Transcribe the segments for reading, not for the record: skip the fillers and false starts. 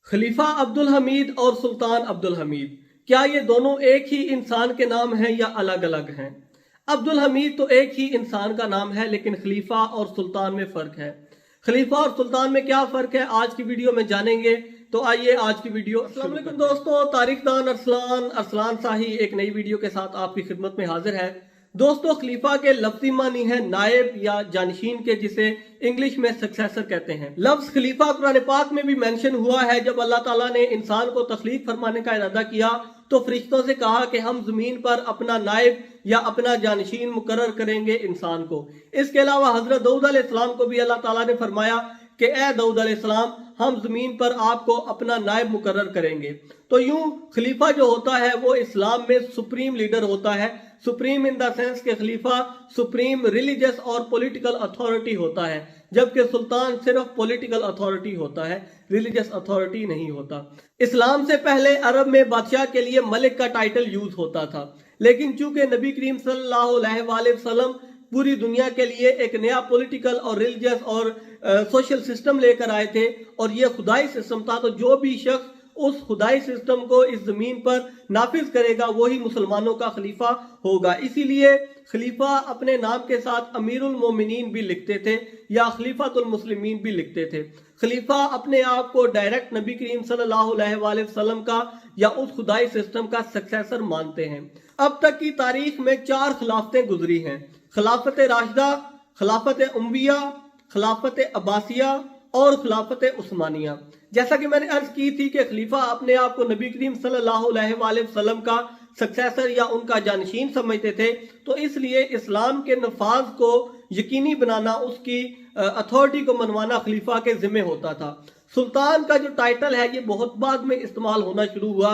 खलीफा अब्दुल हमीद और सुल्तान अब्दुल हमीद, क्या ये दोनों एक ही इंसान के नाम हैं या अलग अलग हैं? अब्दुल हमीद तो एक ही इंसान का नाम है, लेकिन खलीफा और सुल्तान में फर्क है। खलीफा और सुल्तान में क्या फर्क है आज की वीडियो में जानेंगे। तो आइए आज की वीडियो। अस्सलाम वालेकुम दोस्तों, तारीखदान अरसलान शाही एक नई वीडियो के साथ आपकी खिदमत में हाजिर है। दोस्तों, खलीफा के लफ्जी मानी है नायब या जानशीन के, जिसे इंग्लिश में सक्सेसर कहते हैं। लफ्ज खलीफा कुरान पाक में भी मेंशन हुआ है। जब अल्लाह ताला ने इंसान को तखलीक फरमाने का इरादा किया तो फरिश्तों से कहा कि हम जमीन पर अपना नायब या अपना जानशीन मुकर्रर करेंगे इंसान को। इसके अलावा हजरत दाऊद अलैहिस्सलाम को भी अल्लाह ताला ने फरमाया कि ए दाऊद अलैहिस्सलाम, हम जमीन पर आपको अपना नायब मुकर्रर करेंगे। तो यूं खलीफा जो होता है वो इस्लाम में सुप्रीम लीडर होता है। सुप्रीम इन द सेंस के खलीफा सुप्रीम रिलीजियस और पॉलिटिकल अथॉरिटी होता है, जबकि सुल्तान सिर्फ पॉलिटिकल अथॉरिटी होता है, रिलीजियस अथॉरिटी नहीं होता। इस्लाम से पहले अरब में बादशाह के लिए मलिक का टाइटल यूज होता था, लेकिन चूंकि नबी करीम सल्लल्लाहु अलैहि वसल्लम पूरी दुनिया के लिए एक नया पॉलिटिकल और रिलीजियस और सोशल सिस्टम लेकर आए थे, और ये खुदाई सिस्टम था, तो जो भी शख्स उस खुदाई सिस्टम को इस जमीन पर नाफिज करेगा वही मुसलमानों का खलीफा होगा। इसीलिए खलीफा अपने नाम के साथ अमीरुल मोमिनीन भी लिखते थे या खलीफातुल मुस्लिमीन भी लिखते थे। खलीफा अपने आप को डायरेक्ट नबी करीम सल्लल्लाहु अलैहि वसल्लम का या उस खुदाई सिस्टम का सक्सेसर मानते हैं। अब तक की तारीख में 4 खिलाफतें गुजरी हैं: खिलाफत राशिदा, खिलाफत उमविया, खिलाफत अब्बासिया और खिलाफत उस्मानिया। जैसा कि मैंने अर्ज की थी कि खलीफा अपने आप को नबी करीम सल्लल्लाहु अलैहि वसल्लम का सक्सेसर या उनका जानशीन समझते थे, तो इसलिए इस्लाम के नफाज को यकीनी बनाना, उसकी अथॉरिटी को मनवाना खलीफा के जिम्मे होता था। सुल्तान का जो टाइटल है ये बहुत बाद में इस्तेमाल होना शुरू हुआ।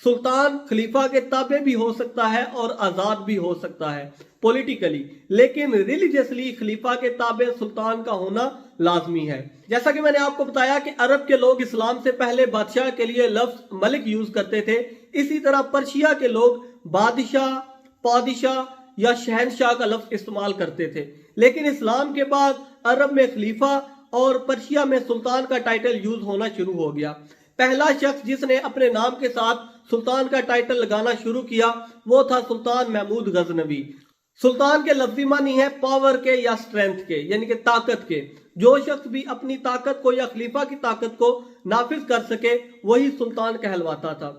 सुल्तान खलीफा के ताबे भी हो सकता है और आजाद भी हो सकता है पॉलिटिकली, लेकिन रिलीजियसली खलीफा के ताबे सुल्तान का होना लाजमी है। जैसा कि मैंने आपको बताया कि अरब के लोग इस्लाम से पहले बादशाह के लिए लफ्ज मलिक यूज करते थे, इसी तरह पर्शिया के लोग बादशाह, पादिशाह या शहनशाह का लफ्ज इस्तेमाल करते थे। लेकिन इस्लाम के बाद अरब में खलीफा और पर्शिया में सुल्तान का टाइटल यूज होना शुरू हो गया। पहला शख्स जिसने अपने नाम के साथ सुल्तान का टाइटल लगाना शुरू किया वो था सुल्तान महमूद गजनवी। सुल्तान के लफ्जी मानी है पावर के या स्ट्रेंथ के, यानी कि ताकत के। जो शख्स भी अपनी ताकत को या खलीफा की ताकत को नाफिज कर सके वही सुल्तान कहलवाता था।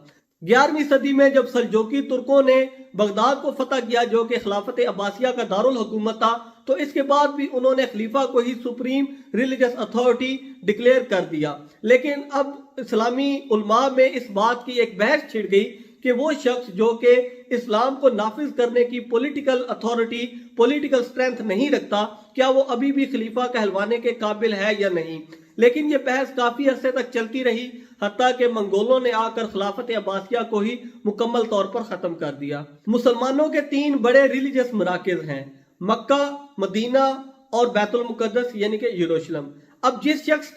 11वीं सदी में जब सल्जूकी तुर्कों ने बगदाद को फतह किया, जो कि खिलाफत अब्बासिया का दारुल हुकूमत था, तो इसके बाद भी उन्होंने खलीफा को ही सुप्रीम रिलीजियस अथॉरिटी डिक्लेयर कर दिया। लेकिन अब इस्लामी उलमा में इस बात की एक बहस छिड़ गई कि वो शख्स जो कि इस्लाम को नाफिज करने की पॉलिटिकल अथॉरिटी, पॉलिटिकल स्ट्रेंथ नहीं रखता, क्या वो अभी भी खलीफा कहलवाने के काबिल है या नहीं। लेकिन ये बहस काफी अरसे तक चलती रही, हत्ता कि मंगोलों ने आकर खिलाफत अब्बासिया को ही मुकम्मल तौर पर खत्म कर दिया। मुसलमानों के 3 बड़े रिलीजियस मराकिज हैं: मक्का, मदीना और बैतुल मुकद्दस यानी कि यरूशलेम। अब जिस शख्स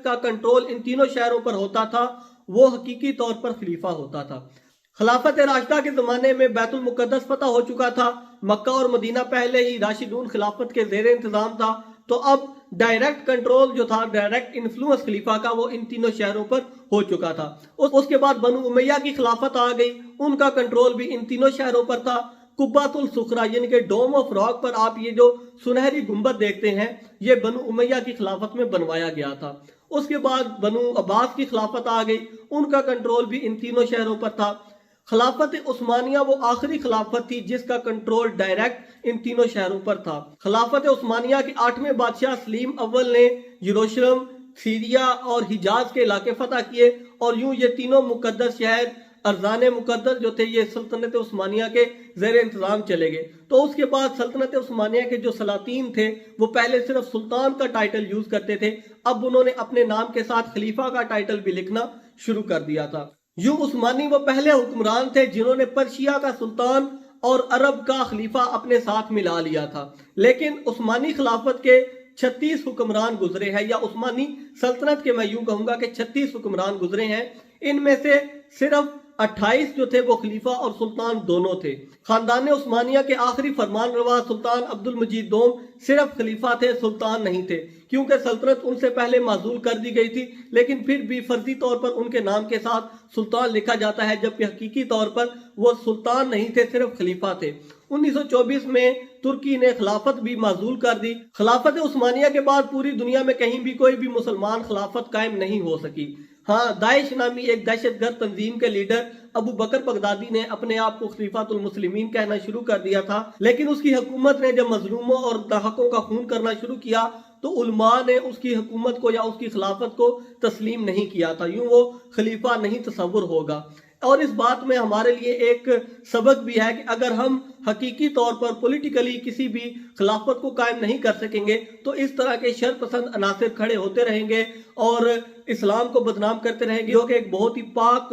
का कंट्रोल इन तीनों शहरों पर होता था वो हकीकी तौर पर खलीफा होता था। खिलाफत राशिदा के जमाने में बैतुल मुकद्दस फतह हो चुका था। मक्का और मदीना पहले ही राशिदून खिलाफत के ज़ेरे इंतजाम था, तो अब डायरेक्ट कंट्रोल जो था, डायरेक्ट इन्फ्लुएंस खलीफा का, वो इन तीनों शहरों पर हो चुका था। उसके बाद बनु उमैया की खिलाफत आ गई, उनका कंट्रोल भी इन तीनों शहरों पर था। कुब्बातुल सुखरा यानी कि डोम ऑफ रॉक पर आप ये जो सुनहरी गुंबद देखते हैं, ये बनु उमैया की खिलाफत में बनवाया गया था। उसके बाद बनु अब्बास की खिलाफत आ गई, उनका कंट्रोल भी इन तीनों शहरों पर था। खिलाफत उस्मानिया वो आखिरी खिलाफत थी जिसका कंट्रोल डायरेक्ट इन तीनों शहरों पर था। खिलाफत उस्मानिया के 8वें बादशाह सलीम अव्वल ने यरूशलेम, सीरिया और हिजाज के इलाके फतह किए, और यूं ये तीनों मुकद्दस शहर अरजान मुकद्दस जो थे ये सल्तनत उस्मानिया के ज़ेरे इंतजाम चले गए। तो उसके बाद सल्तनत उस्मानिया के जो सलातीन थे वो पहले सिर्फ सुल्तान का टाइटल यूज करते थे, अब उन्होंने अपने नाम के साथ खलीफा का टाइटल भी लिखना शुरू कर दिया था। यूं उस्मानी वो पहले हुक्मरान थे जिन्होंने पर्शिया का सुल्तान और अरब का खलीफा अपने साथ मिला लिया था। लेकिन उस्मानी खिलाफत के 36 हुक्मरान गुजरे हैं, या उस्मानी सल्तनत के मैं यूं कहूंगा कि 36 हुक्मरान गुजरे हैं। इनमें से सिर्फ 28 जो थे वो खलीफा और सुल्तान दोनों थे। खानदान उस्मानिया के आखिरी फरमान रवा सुल्तान अब्दुल मजीद दोम सिर्फ खलीफा थे, सुल्तान नहीं थे, क्योंकि सल्तनत उनसे पहले माजूल कर दी गई थी, लेकिन फिर भी फर्जी तौर पर उनके नाम के साथ सुल्तान लिखा जाता है, जबकि हकीकी तौर पर वो सुल्तान नहीं थे, सिर्फ खलीफा थे। 1924 में तुर्की ने खिलाफत भी माजूल कर दी। खिलाफत उस्मानिया के बाद पूरी दुनिया में कहीं भी कोई भी मुसलमान खिलाफत कायम नहीं हो सकी। हाँ, दाइश नामी एक दहशतगर्द तंजीम के लीडर अबू बकर बगदादी ने अपने आप को खलीफातुल मुस्लिमीन कहना शुरू कर दिया था, लेकिन उसकी हुकूमत ने जब मजलूमों और दाहकों का खून करना शुरू किया तो उलमा ने उसकी हुकूमत को या उसकी खिलाफत को तस्लीम नहीं किया था। यूं वो खलीफा नहीं तस्वुर होगा। और इस बात में हमारे लिए एक सबक भी है कि अगर हम हकीकी तौर पर पॉलिटिकली किसी भी खिलाफत को कायम नहीं कर सकेंगे तो इस तरह के शरपसंद अनासिर खड़े होते रहेंगे और इस्लाम को बदनाम करते रहेंगे, जो कि एक बहुत ही पाक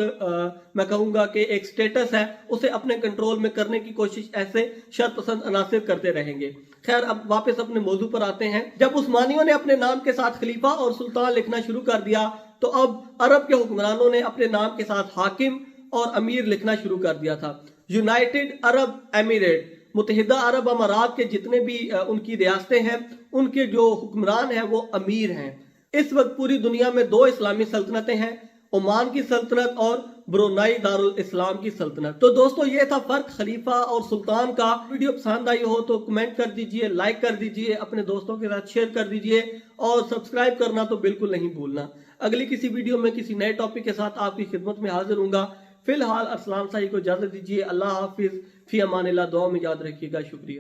मैं कहूँगा कि एक स्टेटस है, उसे अपने कंट्रोल में करने की कोशिश ऐसे शरपसंद अनासिर करते रहेंगे। खैर, अब वापस अपने मौजू पर आते हैं। जब उस्मानियों ने अपने नाम के साथ खलीफा और सुल्तान लिखना शुरू कर दिया तो अब अरब के हुक्मरानों ने अपने नाम के साथ हाकिम और अमीर लिखना शुरू कर दिया था। यूनाइटेड अरब एमिरेट, मुत्तहिदा अरब अमारात के जितने भी उनकी रियासतें हैं, उनके जो हुक्मरान हैं वो अमीर हैं। इस वक्त पूरी दुनिया में 2 इस्लामी सल्तनतें हैं, ओमान की सल्तनत और ब्रुनाई दारुल इस्लाम की सल्तनत। तो दोस्तों, ये था फर्क खलीफा और सुल्तान का। वीडियो पसंद आई हो तो कमेंट कर दीजिए, लाइक कर दीजिए, अपने दोस्तों के साथ शेयर कर दीजिए और सब्सक्राइब करना तो बिल्कुल नहीं भूलना। अगली किसी वीडियो में किसी नए टॉपिक के साथ आपकी खिदमत में हाजिर हूँगा। फिलहाल अरसलान साही को इजाजत दीजिए। अल्लाह हाफिज, फी अमानिल्लाह। दुआ में याद रखिएगा। शुक्रिया।